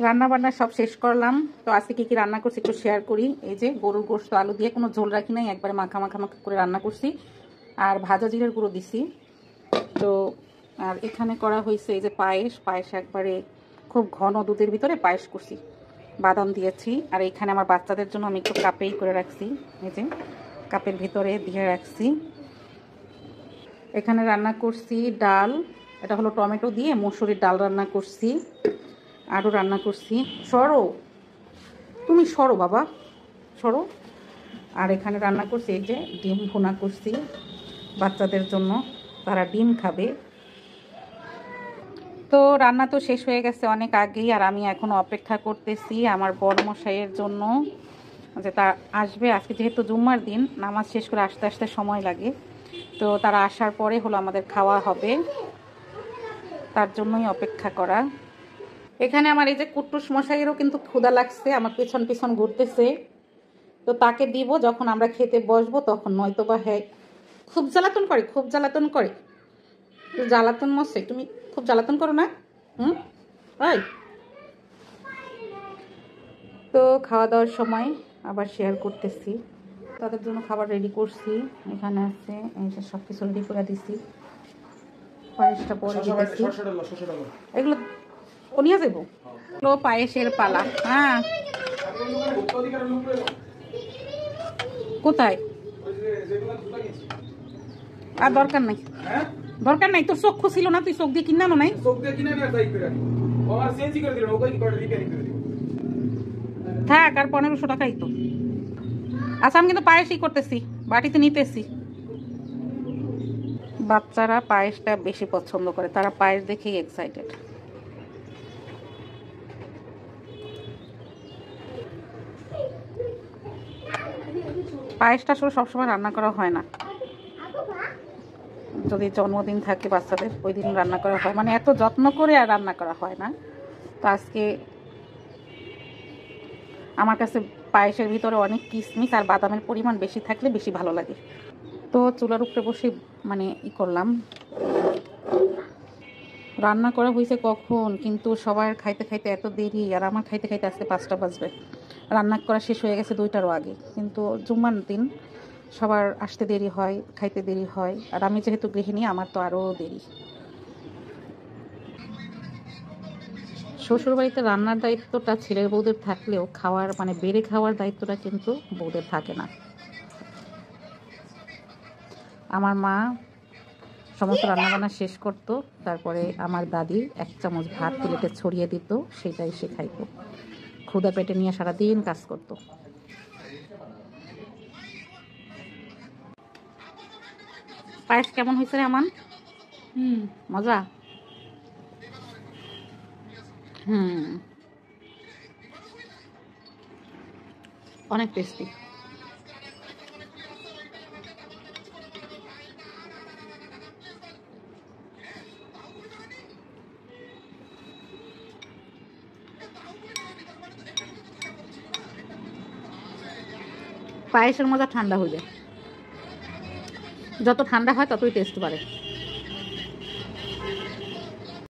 রান্না বান্না সব শেষ করলাম। তো আজকে কি কি রান্না করছি একটু শেয়ার করি। এই যে গরুর গোশত আলু দিয়ে কোনো ঝোল রাখি নাই, একবারে মাখা মাখা মাখা করে রান্না করছি, আর ভাজা জিরের গুঁড়ো দিছি। তো আর এখানে করা হয়েছে এই যে পায়েস একবারে খুব ঘন দুধের ভিতরে পায়েস করছি, বাদাম দিয়েছি। আর এখানে আমার বাচ্চাদের জন্য আমি একটু কাপেই করে রাখছি, এই যে কাপের ভিতরে দিয়ে রাখছি। এখানে রান্না করছি ডাল, এটা হলো টমেটো দিয়ে মসুরির ডাল রান্না করছি। আরও রান্না করছি, সরো তুমি সরো বাবা সরো। আর এখানে রান্না করছি এই যে ডিম ভুনা করছি বাচ্চাদের জন্য, তারা ডিম খাবে। তো রান্না তো শেষ হয়ে গেছে অনেক আগেই, আর আমি এখন অপেক্ষা করতেছি আমার বড় মশাইয়ের জন্য যে তা আসবে। আজকে যেহেতু জুম্মার দিন, নামাজ শেষ করে আসতে আসতে সময় লাগে, তো তারা আসার পরে হলো আমাদের খাওয়া হবে, তার জন্যই অপেক্ষা করা। এখানে আমার এই যে কুট্টুস মশাইয়েরও কিন্তু ক্ষুধা লাগছে, আমার পেছন পেছন ঘুরতেছে। তো তাকে দিব যখন আমরা খেতে বসবো তখন, নয়তো বা হ্যাঁ খুব জ্বালাতন করে, খুব জ্বালাতন করে। জ্বালাতন মশাই, তুমি খুব জ্বালাতন করো না? তাই তো খাওয়া দাওয়ার সময় আবার শেয়ার করতেছি। তাদের জন্য খাবার রেডি করছি, এখানে আছে এই যে সব কিছু রেডি করে দিছি। পায়েসটা পরে দিতেছি, এগুলো ও নিয়ে যাবো। পায়েসের পালা। হ্যাঁ কোথায়? আর দরকার নাই, দরকার নাই, তোর চক্ষু ছিল না, তুই চোখ দিয়ে কিনে আনো নাই? থাক, আর 1500 টাকাই তো। আচ্ছা আমি কিন্তু পায়েসই করতেছি, বাটিতে নিতেছি। বাচ্চারা পায়েসটা বেশি পছন্দ করে, তারা পায়েস দেখেই এক্সাইটেড। পায়েসটা আসলে সবসময় রান্না করা হয় না, যদি জন্মদিন থাকে বাচ্চাদের ওই দিন রান্না করা হয়, মানে এত যত্ন করে আর রান্না করা হয় না। তো আজকে আমার কাছে পায়েসের ভিতরে অনেক কিশমিশ আর বাদামের পরিমাণ বেশি থাকলে বেশি ভালো লাগে। তো চুলার উপরে বসে মানে করলাম, রান্না করা হয়েছে কখন, কিন্তু সবার খাইতে খাইতে এত দেরি, আর আমার খাইতে খাইতে আজকে 5টা বাজবে। রান্না করা শেষ হয়ে গেছে 2টারও আগে, কিন্তু জুম্মার দিন সবার আসতে দেরি হয়, খাইতে দেরি হয়, আর আমি যেহেতু গৃহিণী আমার তো আরও দেরি। শ্বশুরবাড়িতে রান্নার দায়িত্বটা ছেলের বউদের থাকলেও খাওয়ার মানে বেড়ে খাওয়ার দায়িত্বটা কিন্তু বউদের থাকে না। আমার মা সমস্ত রান্নাবান্না শেষ করতো, তারপরে আমার দাদি 1 চামচ ভাত প্লেটে ছড়িয়ে দিত, সেটাই সে খাইতো। ক্ষুধা পেটে নিয়ে সারাদিন কাজ করতো। পায়েস কেমন হয়েছে রে আমান? মজা। অনেক টেস্টি। পায়েসের মজা ঠান্ডা হয়ে যায়, যত ঠান্ডা হয় ততই টেস্ট বাড়ে।